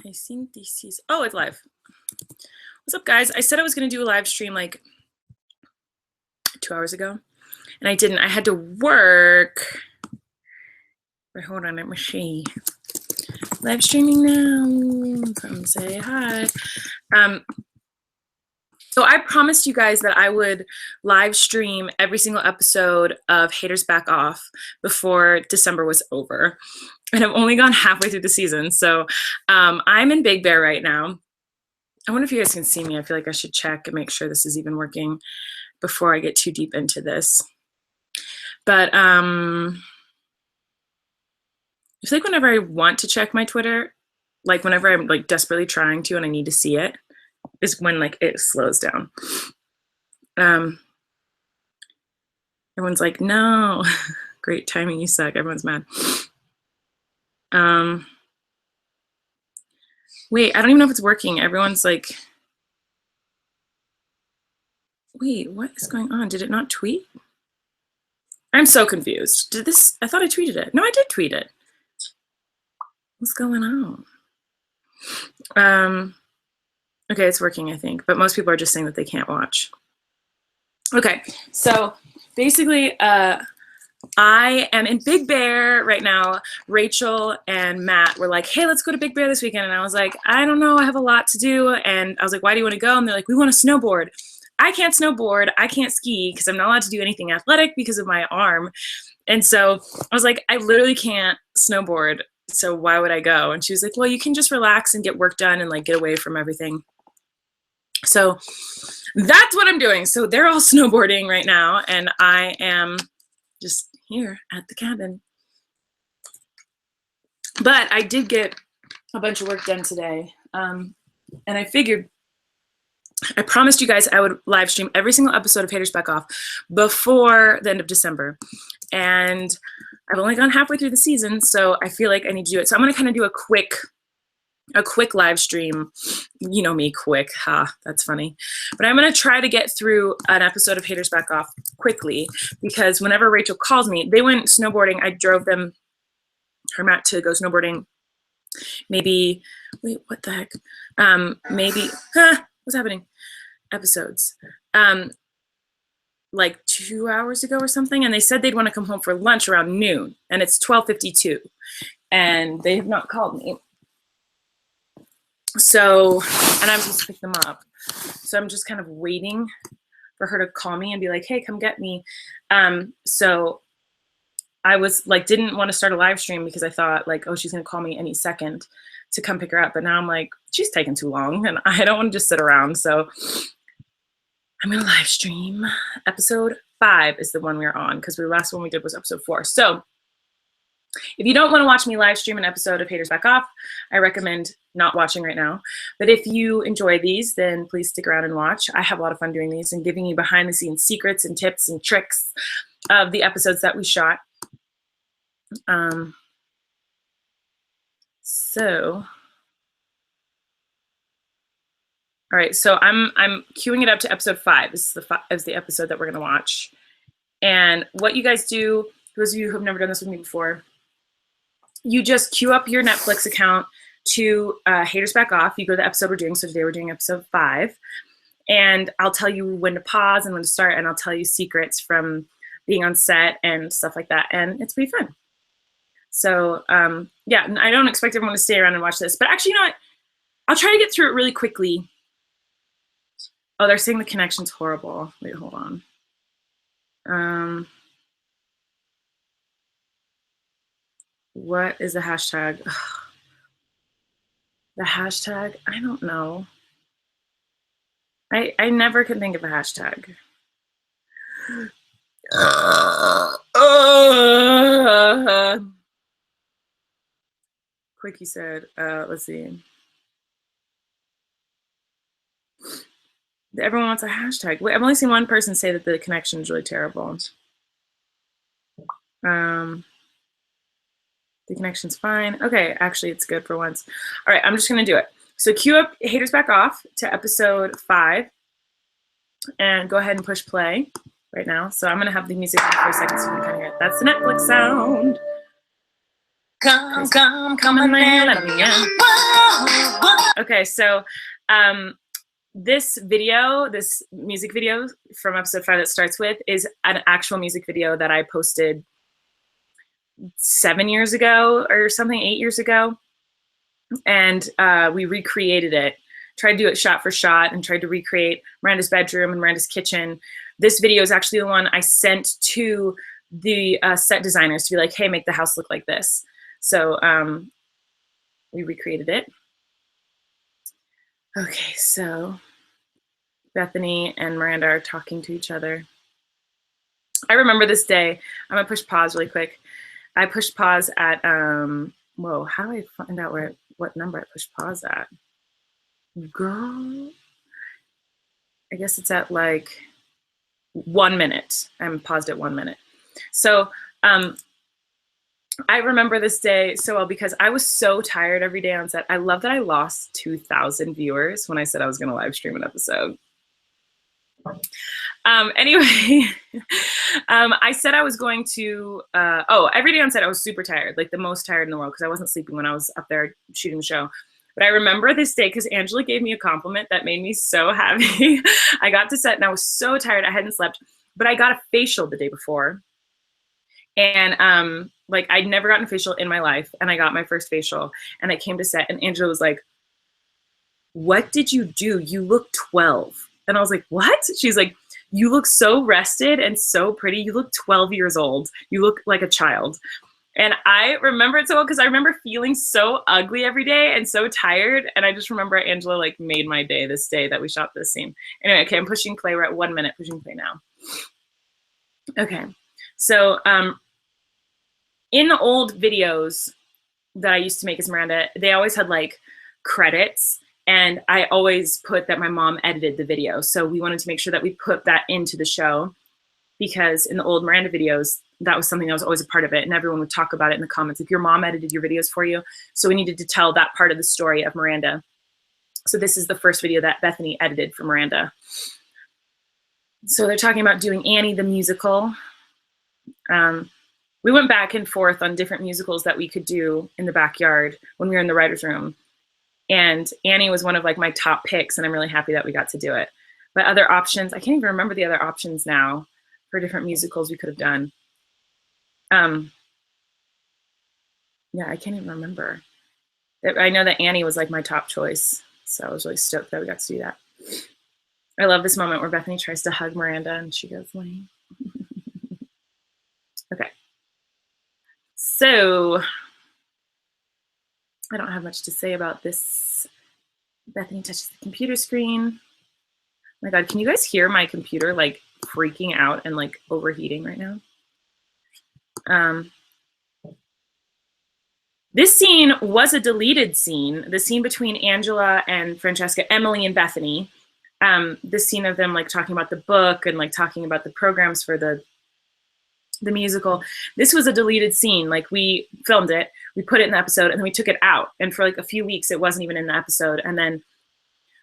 I think this is, oh, it's live. What's up, guys? I said I was going to do a live stream like 2 hours ago, and I didn't. I had to work. Wait, hold on, let me see. Live streaming now. Come say hi. So I promised you guys that I would live stream every single episode of Haters Back Off before December was over. And I've only gone halfway through the season. So I'm in Big Bear right now. I wonder if you guys can see me. I feel like I should check and make sure this is even working before I get too deep into this. But I feel like whenever I want to check my Twitter, like whenever I'm like desperately trying to and I need to see it, is when like it slows down. Everyone's like, no, great timing, you suck. Everyone's mad. Wait, I don't even know if it's working. Everyone's like, wait, what is going on? Did it not tweet? I'm so confused. Did this, I thought I tweeted it. No, I did tweet it. What's going on? Okay, it's working, I think, but most people are just saying that they can't watch. Okay, so basically, I am in Big Bear right now. Rachel and Matt were like, hey, let's go to Big Bear this weekend. And I was like, I don't know, I have a lot to do. And I was like, why do you want to go? And they're like, we want to snowboard. I can't snowboard, I can't ski because I'm not allowed to do anything athletic because of my arm. And so I was like, I literally can't snowboard, so why would I go? And she was like, well, you can just relax and get work done and like get away from everything. So that's what I'm doing. So they're all snowboarding right now, and I am just here at the cabin. But I did get a bunch of work done today, and I figured, I promised you guys I would live stream every single episode of Haters Back Off before the end of December, and I've only gone halfway through the season, so I feel like I need to do it. So I'm gonna kind of do a quick live stream. You know me, quick, that's funny. But I'm gonna try to get through an episode of Haters Back Off quickly, because whenever Rachel calls me, they went snowboarding. I drove them, her Matt, to go snowboarding maybe, wait, what the heck? Maybe, what's happening? Episodes. Like 2 hours ago or something, and they said they'd want to come home for lunch around noon, and it's 12:52, and they have not called me. So, and I'm supposed to pick them up. So I'm just kind of waiting for her to call me and be like, hey, come get me. So I was like, didn't want to start a live stream because I thought like, oh, she's gonna call me any second to come pick her up. But now I'm like, she's taking too long and I don't want to just sit around. So I'm gonna live stream. Episode 5 is the one we're on, because the last one we did was episode 4. So if you don't want to watch me live stream an episode of Haters Back Off, I recommend not watching right now. But if you enjoy these, then please stick around and watch. I have a lot of fun doing these and giving you behind the scenes secrets and tips and tricks of the episodes that we shot. All right, so I'm queuing it up to episode 5. This is the episode that we're gonna watch. And what you guys do, those of you who have never done this with me before, you just queue up your Netflix account to Haters Back Off. You go to the episode we're doing. So today we're doing episode 5. And I'll tell you when to pause and when to start, and I'll tell you secrets from being on set and stuff like that. And it's pretty fun. So yeah, I don't expect everyone to stay around and watch this, but actually, you know what? I'll try to get through it really quickly. Oh, they're saying the connection's horrible. Wait, hold on. What is the hashtag? Ugh. The hashtag? I don't know. I never could think of a hashtag. Quickie said, let's see. Everyone wants a hashtag. Wait, I've only seen one person say that the connection is really terrible. The connection's fine. Okay, actually, it's good for once. All right, I'm just gonna do it. So queue up Haters Back Off to episode 5, and go ahead and push play right now. So I'm gonna have the music on for a second so you can kind of hear it. That's the Netflix sound. Come and let me in. Okay, so this video, this music video from episode 5 that starts with is an actual music video that I posted 7 years ago or something, 8 years ago. And we recreated it, tried to do it shot for shot and tried to recreate Miranda's bedroom and Miranda's kitchen. This video is actually the one I sent to the set designers to be like, hey, make the house look like this. So we recreated it. Okay, so Bethany and Miranda are talking to each other. I remember this day. I'm gonna push pause really quick. I pushed pause at, whoa, how do I find out what number I pushed pause at? Girl, I guess it's at like 1 minute. I'm paused at 1 minute. So I remember this day so well because I was so tired every day on set. I love that I lost 2,000 viewers when I said I was gonna live stream an episode. Anyway, I said I was going to, every day on set I was super tired, like the most tired in the world because I wasn't sleeping when I was up there shooting the show. But I remember this day because Angela gave me a compliment that made me so happy. I got to set and I was so tired, I hadn't slept, but I got a facial the day before. And like I'd never gotten a facial in my life and I got my first facial and I came to set and Angela was like, what did you do? You look 12. And I was like, what? She's like, you look so rested and so pretty. You look 12 years old. You look like a child. And I remember it so well because I remember feeling so ugly every day and so tired. And I just remember Angela like made my day this day that we shot this scene. Anyway, okay, I'm pushing play. We're at 1 minute, pushing play now. Okay, so in the old videos that I used to make as Miranda, they always had like credits. And I always put that my mom edited the video. So we wanted to make sure that we put that into the show because in the old Miranda videos, that was something that was always a part of it. And everyone would talk about it in the comments. If your mom edited your videos for you. So we needed to tell that part of the story of Miranda. So this is the first video that Bethany edited for Miranda. So they're talking about doing Annie the musical. We went back and forth on different musicals that we could do in the backyard when we were in the writer's room. And Annie was one of like my top picks and I'm really happy that we got to do it. But other options, I can't even remember the other options now for different musicals we could have done. Yeah, I can't even remember. I know that Annie was like my top choice. So I was really stoked that we got to do that. I love this moment where Bethany tries to hug Miranda and she goes, Lane. Okay. So I don't have much to say about this. Bethany touches the computer screen. Oh my God, can you guys hear my computer like freaking out and like overheating right now? This scene was a deleted scene, the scene between Angela and Francesca, Emily and Bethany. This scene of them like talking about the book and like talking about the programs for the musical. This was a deleted scene. Like we filmed it, we put it in the episode and then we took it out. And for like a few weeks, it wasn't even in the episode. And then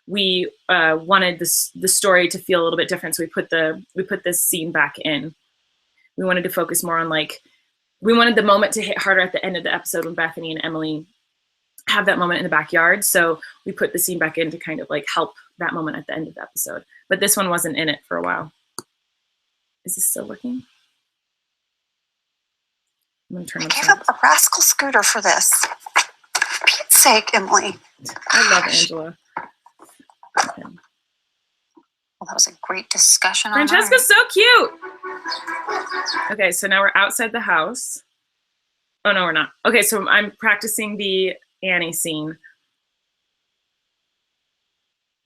we wanted the story to feel a little bit different. So we put this scene back in. We wanted to focus more on like, we wanted the moment to hit harder at the end of the episode when Bethany and Emily have that moment in the backyard. So we put the scene back in to kind of like help that moment at the end of the episode. But this one wasn't in it for a while. Is this still working? I'm gonna turn I gave up a rascal scooter for this. For Pete's sake, Emily. I love Angela. Okay. Well, that was a great discussion. Francesca's so cute. Okay, so now we're outside the house. Oh no, we're not. Okay, so I'm practicing the Annie scene.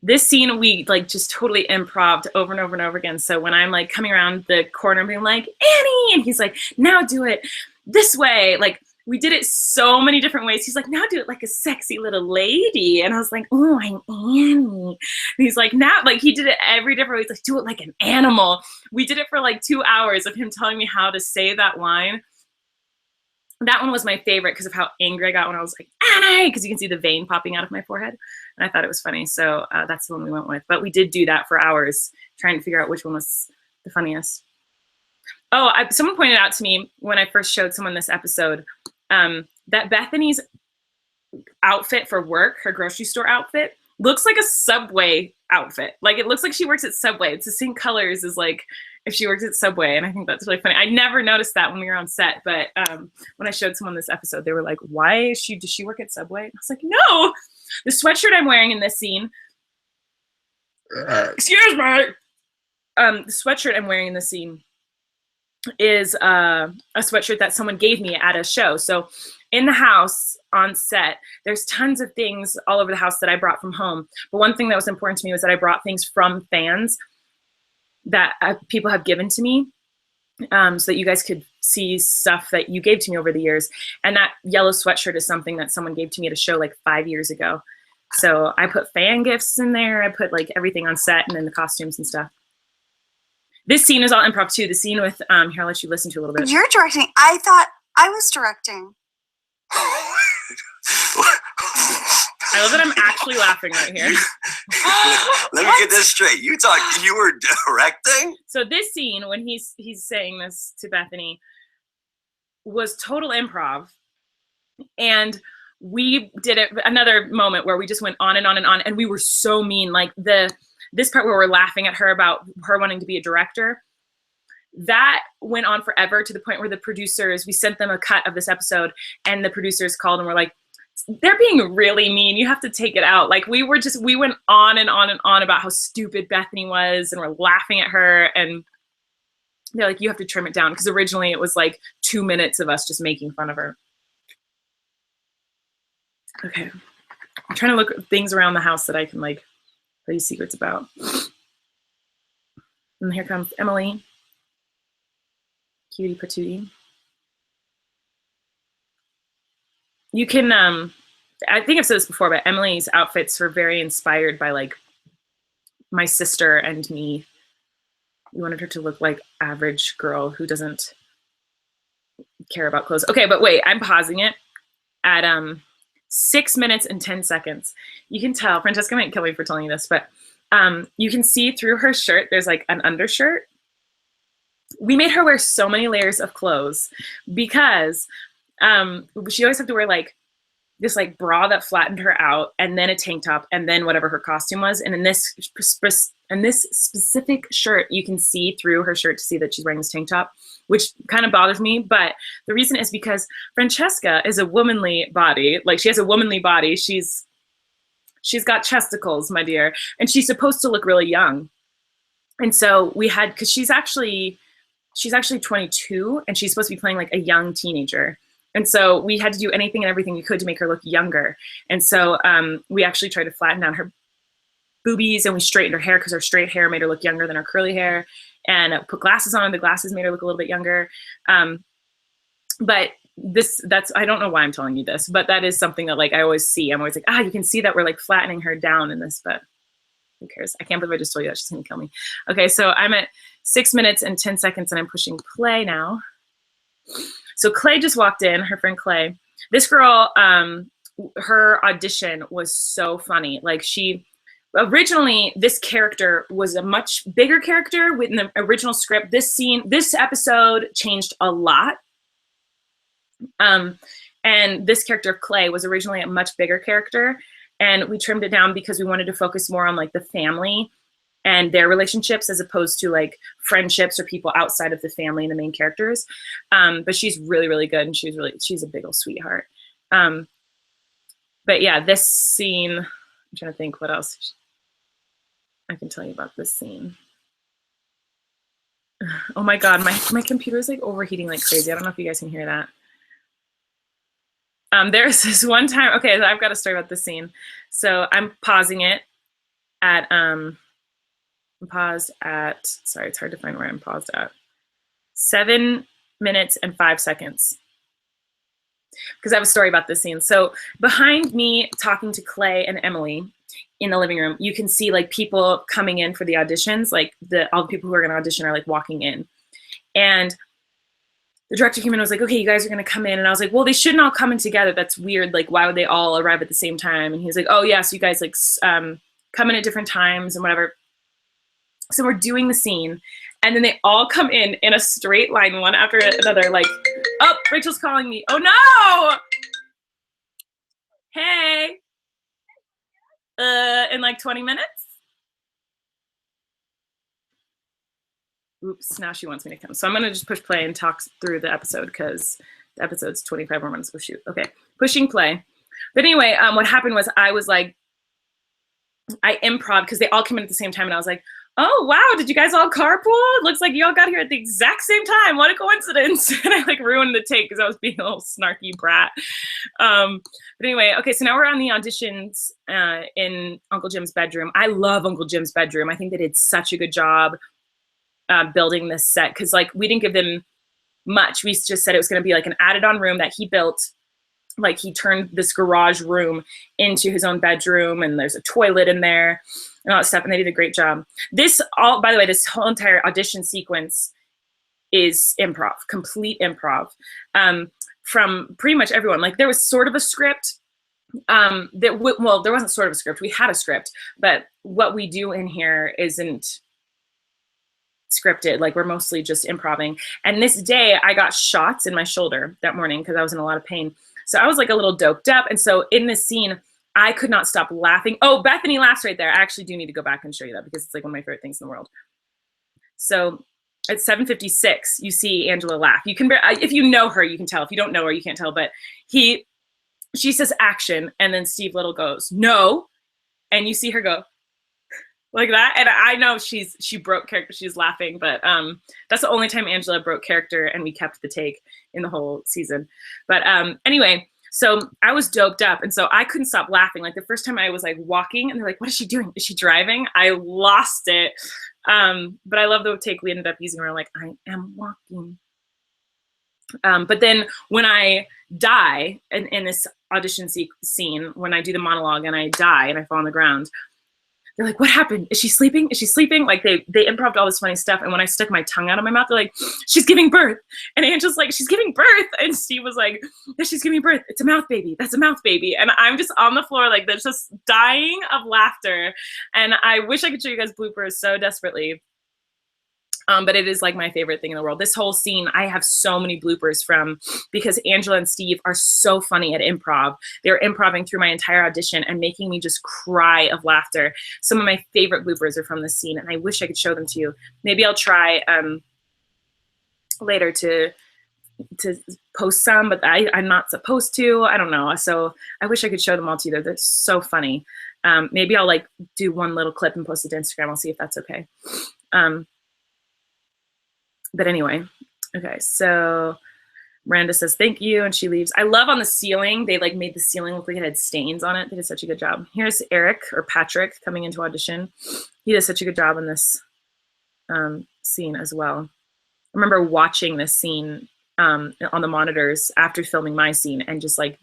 This scene we like just totally improv'd over and over and over again. So when I'm like coming around the corner being like, Annie, and he's like, now do it this way. Like we did it so many different ways. He's like, now do it like a sexy little lady. And I was like, oh, I'm Annie. And he's like, now, like he did it every different way. He's like, do it like an animal. We did it for like 2 hours of him telling me how to say that line. That one was my favorite because of how angry I got when I was like, Annie, because you can see the vein popping out of my forehead. And I thought it was funny. So that's the one we went with. But we did do that for hours, trying to figure out which one was the funniest. Oh, someone pointed out to me when I first showed someone this episode that Bethany's outfit for work, her grocery store outfit, looks like a Subway outfit. Like it looks like she works at Subway. It's the same colors as like if she works at Subway. And I think that's really funny. I never noticed that when we were on set, but when I showed someone this episode, they were like, why does she work at Subway? And I was like, no, the sweatshirt I'm wearing in this scene, excuse me, the sweatshirt I'm wearing in this scene is a sweatshirt that someone gave me at a show. So in the house on set, there's tons of things all over the house that I brought from home. But one thing that was important to me was that I brought things from fans that people have given to me, so that you guys could see stuff that you gave to me over the years. And that yellow sweatshirt is something that someone gave to me at a show like 5 years ago. So I put fan gifts in there. I put like everything on set and then the costumes and stuff. This scene is all improv too. The scene with, here, I'll let you listen to a little bit. You're directing. I thought I was directing. I love that I'm actually laughing right here. Let me get this straight. You were directing? So this scene, when he's saying this to Bethany, was total improv. And we did it another moment where we just went on and on and on, and we were so mean. Like this part where we're laughing at her about her wanting to be a director, that went on forever to the point where the producers, we sent them a cut of this episode, and the producers called and were like, they're being really mean. You have to take it out. Like we went on and on and on about how stupid Bethany was, and we're laughing at her, and they're like, you have to trim it down, because originally it was like 2 minutes of us just making fun of her. Okay, I'm trying to look at things around the house that I can like tell you secrets about. And here comes Emily, cutie patootie. You can, I think I've said this before, but Emily's outfits were very inspired by like my sister and me. We wanted her to look like average girl who doesn't care about clothes. Okay, but wait, I'm pausing it at 6 minutes and 10 seconds. You can tell, Francesca might kill me for telling you this, but you can see through her shirt, there's like an undershirt. We made her wear so many layers of clothes because she always had to wear like this like bra that flattened her out, and then a tank top, and then whatever her costume was. And in this specific shirt, you can see through her shirt to see that she's wearing this tank top, which kind of bothers me. But the reason is because Francesca is a womanly body. Like she has a womanly body. She's got chesticles, my dear, and she's supposed to look really young. And so we had, because she's actually 22, and she's supposed to be playing like a young teenager. And so we had to do anything and everything we could to make her look younger. And so we actually tried to flatten down her boobies, and we straightened her hair because her straight hair made her look younger than her curly hair, and put glasses on her. The glasses made her look a little bit younger. But that's, I don't know why I'm telling you this, but that is something that like I always see. I'm always like, you can see that we're like flattening her down in this, but who cares? I can't believe I just told you that. She's gonna kill me. Okay, so I'm at 6 minutes and 10 seconds, and I'm pushing play now. So Clay just walked in, her friend Clay. This girl, her audition was so funny. Like originally, this character was a much bigger character within the original script. This episode changed a lot. And this character of Clay was originally a much bigger character, and we trimmed it down because we wanted to focus more on like the family and their relationships as opposed to like friendships or people outside of the family and the main characters. But she's really, really good, and she's a big old sweetheart. But yeah, this scene, I'm trying to think what else I can tell you about this scene. Oh my God, my computer is like overheating like crazy. I don't know if you guys can hear that. There's this one time, okay, so I've got a story about this scene. So I'm pausing it at, sorry, it's hard to find where I'm paused at. 7 minutes and 5 seconds. Because I have a story about this scene. So behind me talking to Clay and Emily in the living room, you can see like people coming in for the auditions, like all the people who are gonna audition are like walking in. And the director came in and was like, okay, you guys are gonna come in. And I was like, well, they shouldn't all come in together. That's weird. Like, why would they all arrive at the same time? And he was like, oh yeah, so you guys like come in at different times and whatever. So we're doing the scene, and then they all come in a straight line, one after another, like, oh, Rachel's calling me. Oh no! like 20 minutes? Oops, now she wants me to come. So I'm gonna just push play and talk through the episode because the episode's 25 more minutes. Oh shoot, okay, pushing play. But anyway, what happened was I improv because they all came in at the same time and I was like, oh wow, did you guys all carpool? It looks like you all got here at the exact same time. What a coincidence. And I like ruined the take because I was being a little snarky brat. But anyway, okay, so now we're on the auditions in Uncle Jim's bedroom. I love Uncle Jim's bedroom. I think they did such a good job building this set because like we didn't give them much. We just said it was going to be like an added on room that he built. Like he turned this garage room into his own bedroom and there's a toilet in there and all that stuff. And they did a great job. By the way, this whole entire audition sequence is improv, complete improv from pretty much everyone. Like there was sort of a script well, there wasn't sort of a script. We had a script, but what we do in here isn't scripted. Like we're mostly just improving. And this day I got shots in my shoulder that morning because I was in a lot of pain. So I was like a little doped up. And so in this scene, I could not stop laughing. Oh, Bethany laughs right there. I actually do need to go back and show you that because it's like one of my favorite things in the world. So at 7:56, you see Angela laugh. You can, if you know her, you can tell. If you don't know her, you can't tell. But she says action. And then Steve Little goes, no. And you see her go like that. And I know she broke character. She's laughing. But that's the only time Angela broke character. And we kept the take in the whole season. But anyway, so I was doped up. And so I couldn't stop laughing. Like the first time I was like walking and they're like, what is she doing? Is she driving? I lost it. But I love the take we ended up using where I'm like, I am walking. But then when I die in this audition scene, when I do the monologue and I die and I fall on the ground, they're like, what happened? Is she sleeping? Is she sleeping? Like they improved all this funny stuff. And when I stuck my tongue out of my mouth, they're like, she's giving birth. And Angela's like, she's giving birth. And Steve was like, yeah, she's giving birth. It's a mouth baby. That's a mouth baby. And I'm just on the floor, like, that's just dying of laughter. And I wish I could show you guys bloopers so desperately. But it is like my favorite thing in the world. This whole scene, I have so many bloopers from because Angela and Steve are so funny at improv. They're improving through my entire audition and making me just cry of laughter. Some of my favorite bloopers are from this scene, and I wish I could show them to you. Maybe I'll try later to post some, but I'm not supposed to. I don't know. So I wish I could show them all to you. They're so funny. Maybe I'll like do one little clip and post it to Instagram. I'll see if that's okay. But anyway, okay, so Miranda says, thank you, and she leaves. I love on the ceiling, they like made the ceiling look like it had stains on it. They did such a good job. Here's Eric, or Patrick, coming into audition. He does such a good job in this scene as well. I remember watching this scene on the monitors after filming my scene and just like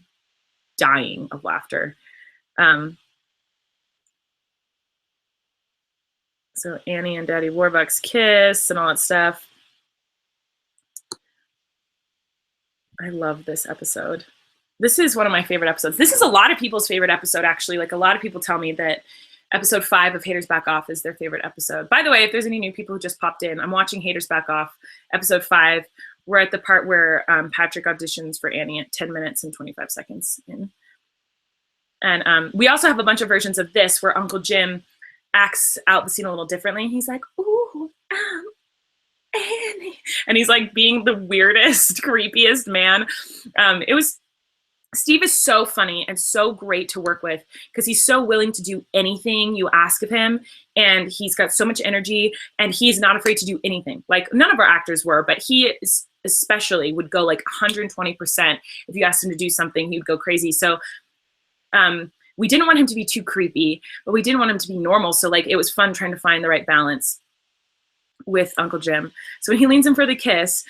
dying of laughter. So Annie and Daddy Warbucks kiss and all that stuff. I love this episode. This is one of my favorite episodes. This is a lot of people's favorite episode, actually. Like a lot of people tell me that episode 5 of Haters Back Off is their favorite episode. By the way, if there's any new people who just popped in, I'm watching Haters Back Off, episode 5. We're at the part where Patrick auditions for Annie at 10 minutes and 25 seconds in. And we also have a bunch of versions of this where Uncle Jim acts out the scene a little differently. He's like, ooh, Annie. And he's like being the weirdest, creepiest man. Steve is so funny and so great to work with because he's so willing to do anything you ask of him. And he's got so much energy and he's not afraid to do anything. Like none of our actors were, but he especially would go like 120%. If you asked him to do something, he would go crazy. So we didn't want him to be too creepy, but we didn't want him to be normal. So like it was fun trying to find the right balance with Uncle Jim. So when he leans in for the kiss,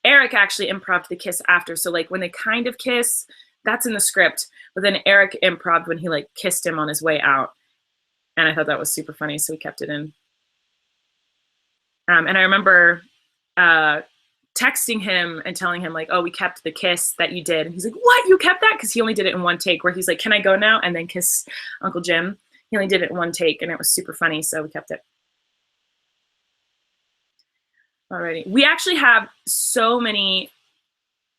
Eric actually improved the kiss after. So like when they kind of kiss, that's in the script, but then Eric improved when he like kissed him on his way out. And I thought that was super funny, so we kept it in. And I remember texting him and telling him like, oh, we kept the kiss that you did. And he's like, what, you kept that? Because he only did it in one take where he's like, can I go now? And then kiss Uncle Jim. He only did it in one take and it was super funny, so we kept it. Alrighty, we actually have so many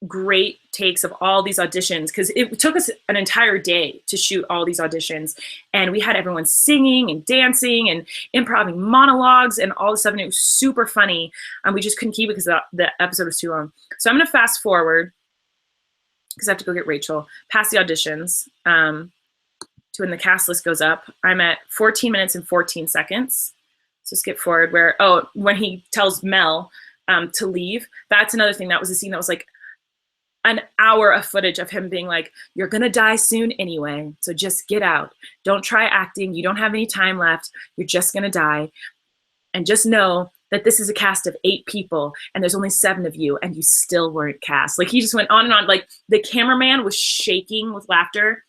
great takes of all these auditions, because it took us an entire day to shoot all these auditions, and we had everyone singing and dancing and improvising monologues and all this stuff, and it was super funny, and we just couldn't keep it because the episode was too long. So I'm going to fast forward because I have to go get Rachel past the auditions to when the cast list goes up. I'm at 14 minutes and 14 seconds. So skip forward where, when he tells Mel to leave, that's another thing. That was a scene that was like an hour of footage of him being like, you're gonna die soon anyway, so just get out. Don't try acting. You don't have any time left. You're just gonna die. And just know that this is a cast of 8 people and there's only 7 of you and you still weren't cast. Like, he just went on and on. Like, the cameraman was shaking with laughter.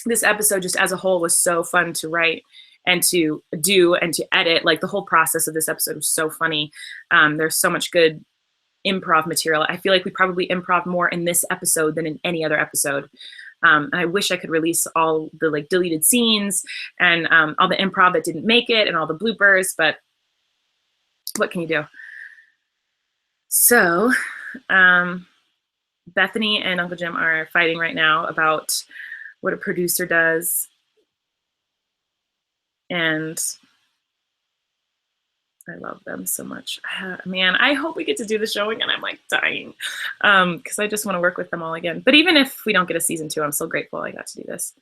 This episode just as a whole was so fun to write and to do and to edit. Like, the whole process of this episode was so funny. There's so much good improv material. I feel like we probably improv more in this episode than in any other episode. And I wish I could release all the like deleted scenes and all the improv that didn't make it and all the bloopers, but what can you do? So Bethany and Uncle Jim are fighting right now about what a producer does. And I love them so much. Man, I hope we get to do the show again. I'm like dying because I just want to work with them all again. But even if we don't get a season 2, I'm still grateful I got to do this.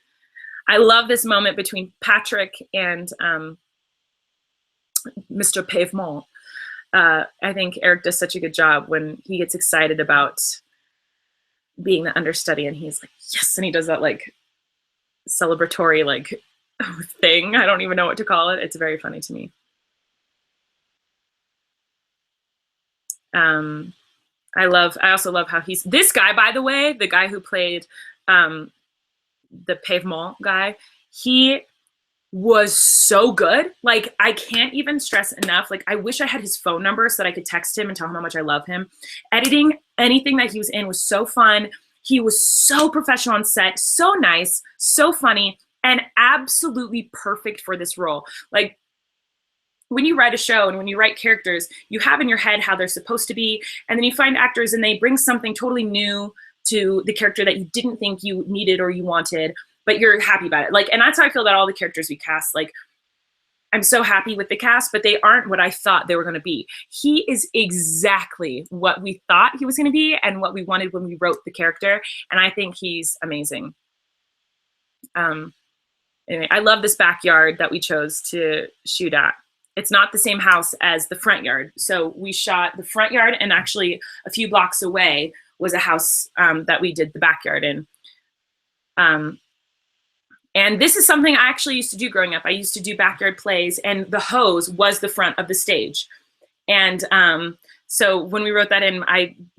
I love this moment between Patrick and Mr. Pavement. I think Eric does such a good job when he gets excited about being the understudy and he's like, yes, and he does that like celebratory like thing. I don't even know what to call it. It's very funny to me. I also love how he's, this guy, by the way, the guy who played the Pavement guy, he was so good. Like, I can't even stress enough. Like, I wish I had his phone number so that I could text him and tell him how much I love him. Editing anything that he was in was so fun. He was so professional on set, so nice, so funny, and absolutely perfect for this role. Like, when you write a show and when you write characters, you have in your head how they're supposed to be, and then you find actors and they bring something totally new to the character that you didn't think you needed or you wanted, but you're happy about it. Like, and that's how I feel about all the characters we cast. Like, I'm so happy with the cast, but they aren't what I thought they were going to be. He is exactly what we thought he was going to be and what we wanted when we wrote the character, and I think he's amazing. Anyway, I love this backyard that we chose to shoot at. It's not the same house as the front yard. So we shot the front yard, and actually a few blocks away was a house that we did the backyard in. And this is something I actually used to do growing up. I used to do backyard plays, and the hose was the front of the stage. And so when we wrote that in,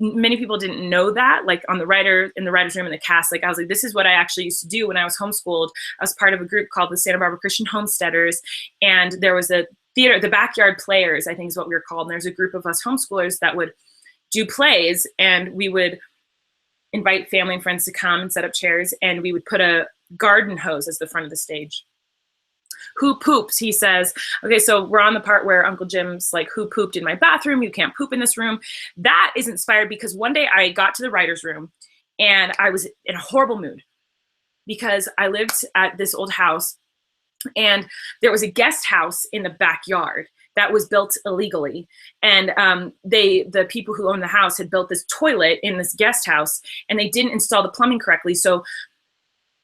many people didn't know that, like in the writer's room and the cast, like I was like, this is what I actually used to do when I was homeschooled. I was part of a group called the Santa Barbara Christian Homesteaders, and there was a theater, the Backyard Players, I think is what we were called. And there's a group of us homeschoolers that would do plays, and we would invite family and friends to come and set up chairs, and we would put a garden hose as the front of the stage. Who poops? He says, okay, so we're on the part where Uncle Jim's like, who pooped in my bathroom? You can't poop in this room. That is inspired because one day I got to the writer's room and I was in a horrible mood because I lived at this old house and there was a guest house in the backyard that was built illegally. And the people who owned the house had built this toilet in this guest house and they didn't install the plumbing correctly. So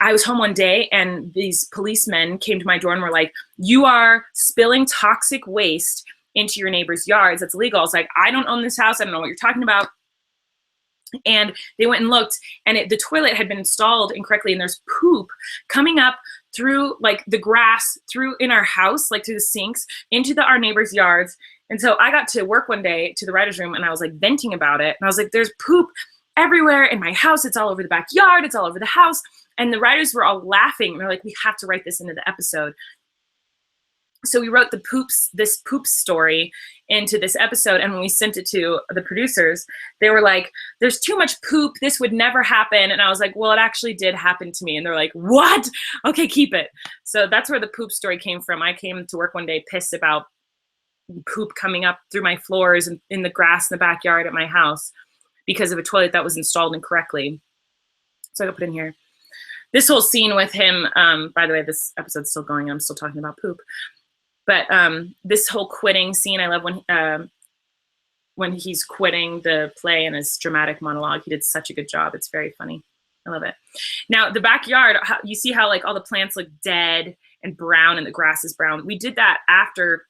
I was home one day and these policemen came to my door and were like, you are spilling toxic waste into your neighbor's yards. That's illegal. I was like, I don't own this house. I don't know what you're talking about. And they went and looked, and the toilet had been installed incorrectly, and there's poop coming up through like the grass, through in our house, like through the sinks, into our neighbors' yards. And so I got to work one day to the writer's room and I was like venting about it. And I was like, there's poop everywhere in my house. It's all over the backyard. It's all over the house. And the writers were all laughing. They're like, we have to write this into the episode. So we wrote this poop story into this episode. And when we sent it to the producers, they were like, there's too much poop. This would never happen. And I was like, well, it actually did happen to me. And they're like, what? Okay, keep it. So that's where the poop story came from. I came to work one day pissed about poop coming up through my floors and in the grass in the backyard at my house. because of a toilet that was installed incorrectly. So I got put in here. This whole scene with him, by the way, this episode's still going. I'm still talking about poop. But this whole quitting scene, I love when he's quitting the play in his dramatic monologue. He did such a good job. It's very funny. I love it. Now, the backyard, you see how like all the plants look dead and brown and the grass is brown. We did that after,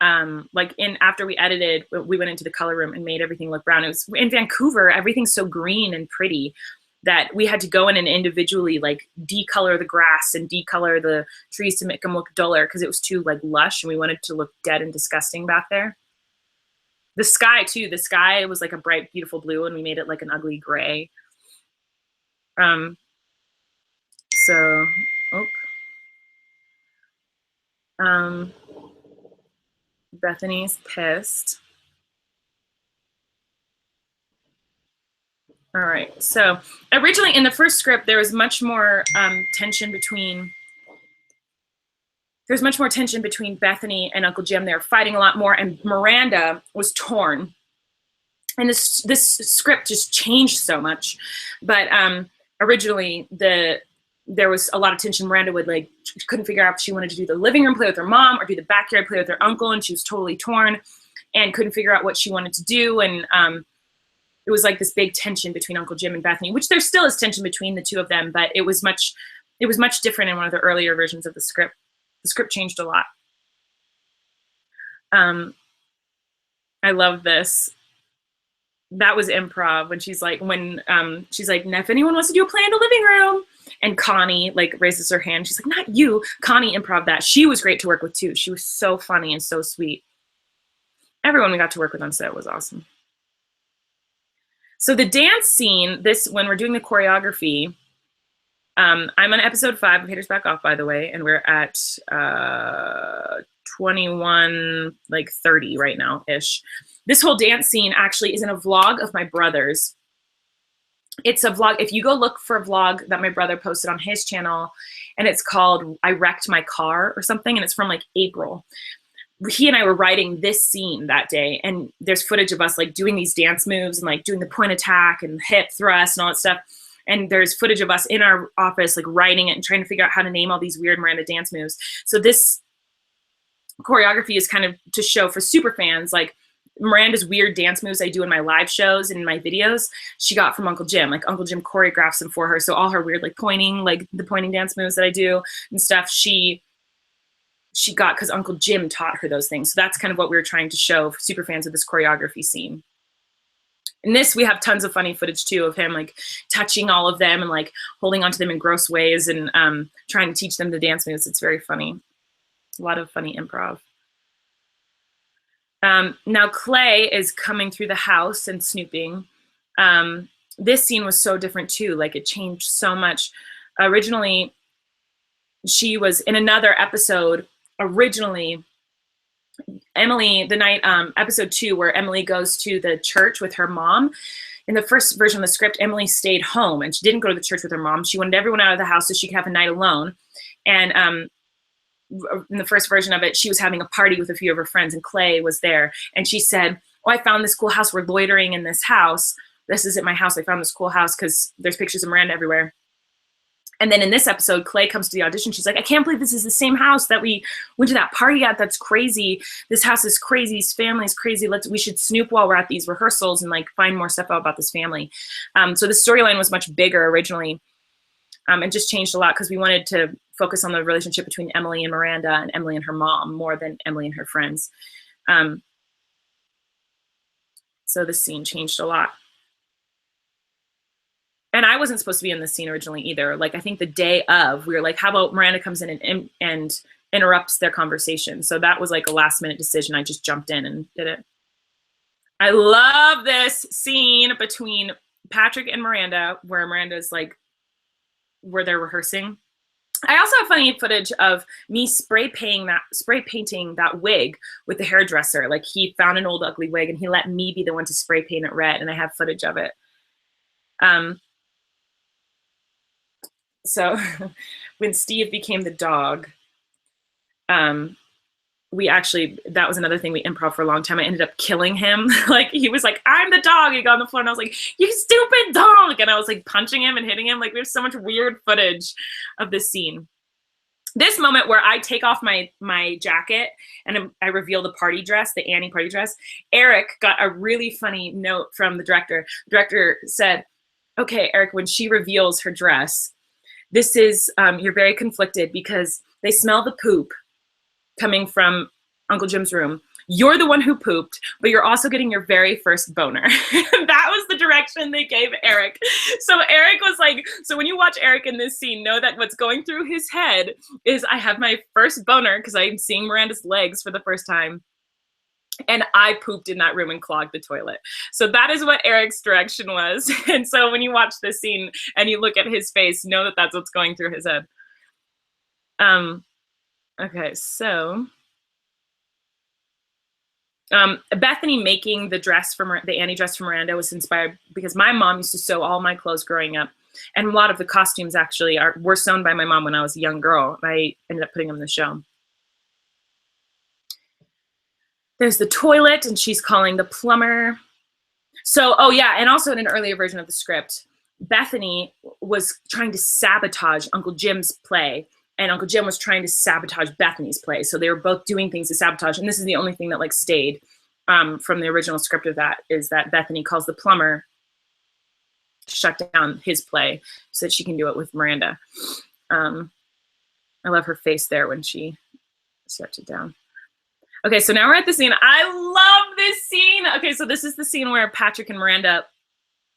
after we edited, we went into the color room and made everything look brown. It was in Vancouver, everything's so green and pretty that we had to go in and individually like decolor the grass and decolor the trees to make them look duller because it was too like lush and we wanted to look dead and disgusting back there. The sky too, the sky was like a bright, beautiful blue and we made it like an ugly gray. Bethany's pissed. All right, so originally in the first script, there was much more tension between Bethany and Uncle Jim. They were fighting a lot more, and Miranda was torn. And this script just changed so much. But originally, there was a lot of tension. Miranda would couldn't figure out if she wanted to do the living room play with her mom or do the backyard play with her uncle, and she was totally torn and couldn't figure out what she wanted to do. And it was like this big tension between Uncle Jim and Bethany, which there still is tension between the two of them, but it was much different in one of the earlier versions of the script. The script changed a lot. I love this. That was improv when she's like, if anyone wants to do a play in the living room, and Connie like raises her hand. She's like, not you. Connie improv that. She was great to work with too. She was so funny and so sweet. Everyone we got to work with on set was awesome. So the dance scene, when we're doing the choreography, I'm on episode 5 of Haters Back Off, by the way, and we're at 21:30 right now-ish. This whole dance scene actually is in a vlog of my brother's. It's a vlog. If you go look for a vlog that my brother posted on his channel, and it's called I Wrecked My Car or something, and it's from like April. He and I were writing this scene that day, and there's footage of us like doing these dance moves and like doing the point attack and hip thrust and all that stuff. And there's footage of us in our office like writing it and trying to figure out how to name all these weird Miranda dance moves. So this choreography is kind of to show for super fans like Miranda's weird dance moves I do in my live shows and in my videos, she got from Uncle Jim. Like Uncle Jim choreographs them for her. So all her weird like the pointing dance moves that I do and stuff, she got because Uncle Jim taught her those things. So that's kind of what we were trying to show for super fans of this choreography scene. In this, we have tons of funny footage too of him like touching all of them and like holding onto them in gross ways and trying to teach them the dance moves. It's very funny. A lot of funny improv. Now Clay is coming through the house and snooping. This scene was so different too. Like it changed so much. Originally, she was in another episode. Originally, Emily, the night, episode 2, where Emily goes to the church with her mom. In the first version of the script, Emily stayed home and she didn't go to the church with her mom. She wanted everyone out of the house so she could have a night alone. And in the first version of it, she was having a party with a few of her friends and Clay was there. And she said, oh, I found this cool house. We're loitering in this house. This is at my house. I found this cool house because there's pictures of Miranda everywhere. And then in this episode, Clay comes to the audition. She's like, I can't believe this is the same house that we went to that party at. That's crazy. This house is crazy. His family is crazy. We should snoop while we're at these rehearsals and like find more stuff out about this family. So the storyline was much bigger originally and just changed a lot because we wanted to focus on the relationship between Emily and Miranda and Emily and her mom more than Emily and her friends. So this scene changed a lot. And I wasn't supposed to be in this scene originally either. Like, I think the day of, we were like, how about Miranda comes in and interrupts their conversation? So that was like a last minute decision. I just jumped in and did it. I love this scene between Patrick and Miranda, where Miranda's like, where they're rehearsing. I also have funny footage of me spray painting that wig with the hairdresser. Like he found an old ugly wig and he let me be the one to spray paint it red, and I have footage of it. So when Steve became the dog, that was another thing we improv for a long time. I ended up killing him. Like, he was like, I'm the dog. He got on the floor and I was like, you stupid dog. And I was like punching him and hitting him. Like, there's so much weird footage of this scene. This moment where I take off my jacket and I reveal the party dress, the Annie party dress, Eric got a really funny note from the director. The director said, okay, Eric, when she reveals her dress, this is, you're very conflicted because they smell the poop coming from Uncle Jim's room. You're the one who pooped, but you're also getting your very first boner. That was the direction they gave Eric. So Eric was like, so when you watch Eric in this scene, know that what's going through his head is I have my first boner because I'm seeing Miranda's legs for the first time. And I pooped in that room and clogged the toilet. So that is what Eric's direction was. And so when you watch this scene and you look at his face, know that that's what's going through his head. Okay, so Bethany making the dress from the Annie dress for Miranda was inspired because my mom used to sew all my clothes growing up, and a lot of the costumes actually were sewn by my mom when I was a young girl. I ended up putting them in the show. There's the toilet, and she's calling the plumber. So, oh yeah, and also in an earlier version of the script, Bethany was trying to sabotage Uncle Jim's play. And Uncle Jim was trying to sabotage Bethany's play. So they were both doing things to sabotage. And this is the only thing that like stayed from the original script of that, is that Bethany calls the plumber to shut down his play so that she can do it with Miranda. I love her face there when she shuts it down. Okay, so now we're at the scene. I love this scene. Okay, so this is the scene where Patrick and Miranda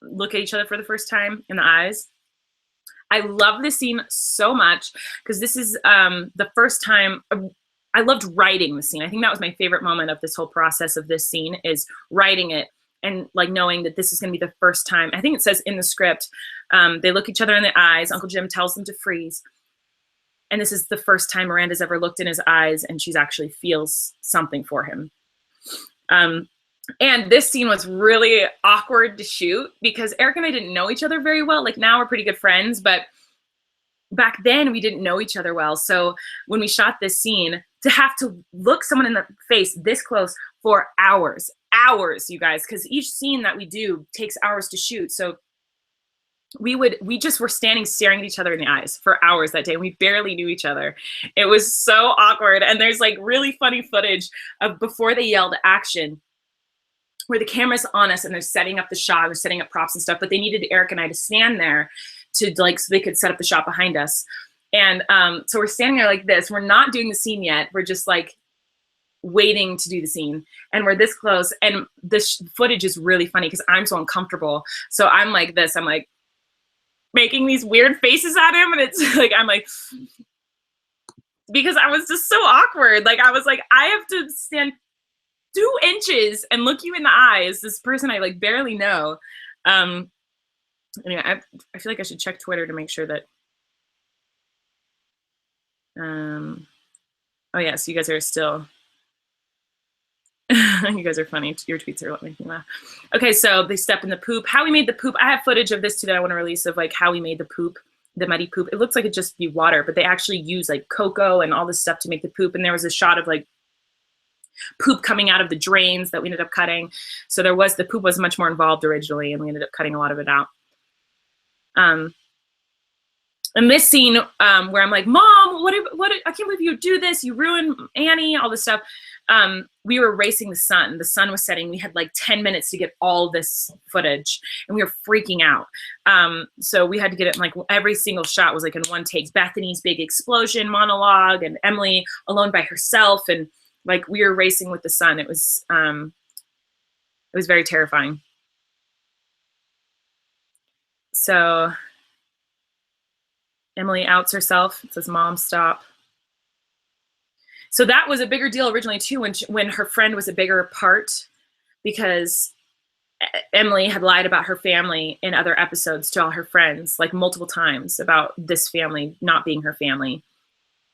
look at each other for the first time in the eyes. I love this scene so much because this is the first time I loved writing the scene. I think that was my favorite moment of this whole process of this scene, is writing it and like knowing that this is going to be the first time. I think it says in the script, they look each other in the eyes. Uncle Jim tells them to freeze. And this is the first time Miranda's ever looked in his eyes and she's actually feels something for him. And this scene was really awkward to shoot because Eric and I didn't know each other very well. Like now we're pretty good friends, but back then we didn't know each other well. So when we shot this scene, to have to look someone in the face this close for hours, you guys, because each scene that we do takes hours to shoot. So we just were standing staring at each other in the eyes for hours that day. And we barely knew each other. It was so awkward. And there's like really funny footage of before they yelled action, where the camera's on us and they're setting up the shot, they're setting up props and stuff, but they needed Eric and I to stand there to like, so they could set up the shot behind us. And so we're standing there like this. We're not doing the scene yet. We're just like waiting to do the scene. And we're this close. And this footage is really funny because I'm so uncomfortable. So I'm like this, I'm like making these weird faces at him. And it's like, I'm like, because I was just so awkward. Like I was like, I have to stand 2 inches and look you in the eyes, this person I like barely know. Anyway, I feel like I should check Twitter to make sure that oh yeah, so you guys are still you guys are funny. Your tweets are making me laugh. Okay, so they step in the poop. How we made the poop, I have footage of this too that I want to release of like how we made the poop, the muddy poop. It looks like it just be water, but they actually use like cocoa and all this stuff to make the poop. And there was a shot of like poop coming out of the drains that we ended up cutting. So the poop was much more involved originally, and we ended up cutting a lot of it out. And this scene where I'm like, Mom, what, I can't believe you do this. You ruined Annie, all this stuff. We were racing the sun. The sun was setting. We had like 10 minutes to get all this footage and we were freaking out. So we had to get it in like every single shot was like in one take. Bethany's big explosion monologue and Emily alone by herself. And like we were racing with the sun. It was very terrifying. So Emily outs herself, says, Mom, stop. So that was a bigger deal originally too, when her friend was a bigger part, because Emily had lied about her family in other episodes to all her friends, like multiple times, about this family not being her family.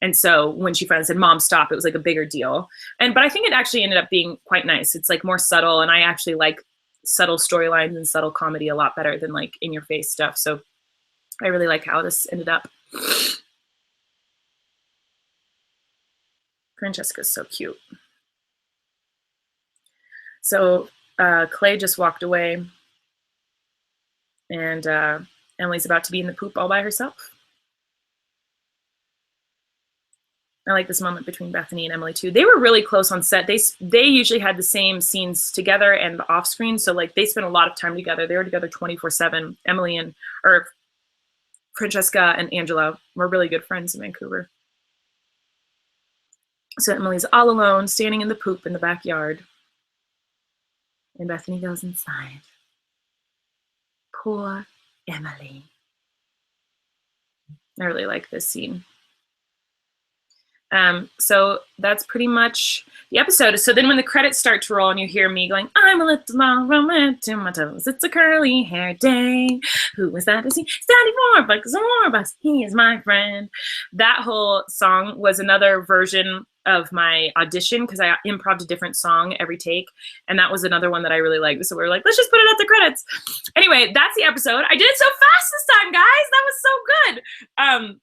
And so when she finally said, Mom, stop, it was like a bigger deal. But I think it actually ended up being quite nice. It's like more subtle, and I actually like subtle storylines and subtle comedy a lot better than like in your face stuff. So I really like how this ended up. Francesca's so cute. So Clay just walked away, and Emily's about to be in the poop all by herself. I like this moment between Bethany and Emily too. They were really close on set. They usually had the same scenes together and off screen, so like they spent a lot of time together. They were together 24/7. Emily and Francesca and Angela were really good friends in Vancouver. So Emily's all alone, standing in the poop in the backyard, and Bethany goes inside. Poor Emily. I really like this scene. So that's pretty much the episode. So then when the credits start to roll and you hear me going, I'm a little romantic to my toes. It's a curly hair day. Who is that to see? Standing more bucks. He is my friend. That whole song was another version of my audition because I improv'd a different song every take. And that was another one that I really liked. So we were like, let's just put it at the credits. Anyway, that's the episode. I did it so fast this time, guys. That was so good.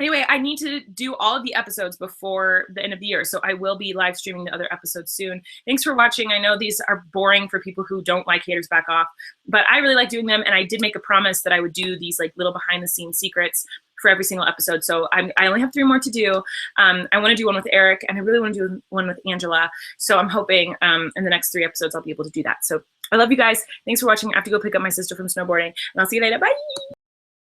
Anyway, I need to do all of the episodes before the end of the year, so I will be live streaming the other episodes soon. Thanks for watching. I know these are boring for people who don't like Haters Back Off, but I really like doing them, and I did make a promise that I would do these like little behind-the-scenes secrets for every single episode, so I only have 3 more to do. I want to do one with Eric, and I really want to do one with Angela, so I'm hoping in the next 3 episodes I'll be able to do that. So I love you guys. Thanks for watching. I have to go pick up my sister from snowboarding, and I'll see you later. Bye!